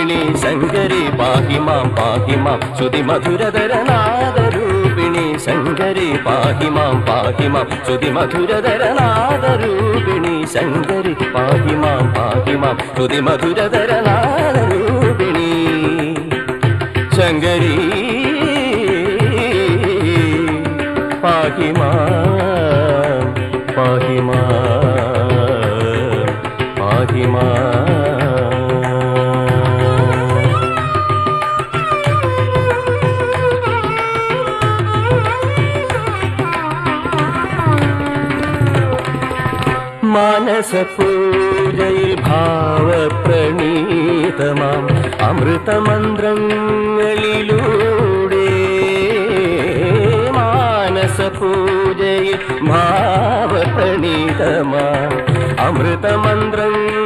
മധുരതരനാദരൂപിണി ശങ്കരി പാഹി മാം ശ്രുതിമധുരതരനാദരൂപിണി ശങ്കരി പാഹി മാം ശ്രുതിമധുരതരനാദരൂപിണി ശങ്കരി പാഹി മാം ശ്രുതിമധുരതരനാദരൂപിണി ശങ്കരി പാഹി മാം പാഹി മാം പാഹി മാം. മാനസപൂജയിൽ ഭാവപ്രണീതമാം അമൃതമന്ത്രങ്ങളിലൂടെ മാനസപൂജയിൽ ഭാവപ്രണീതമാം അമൃതമന്ത്രങ്ങൾ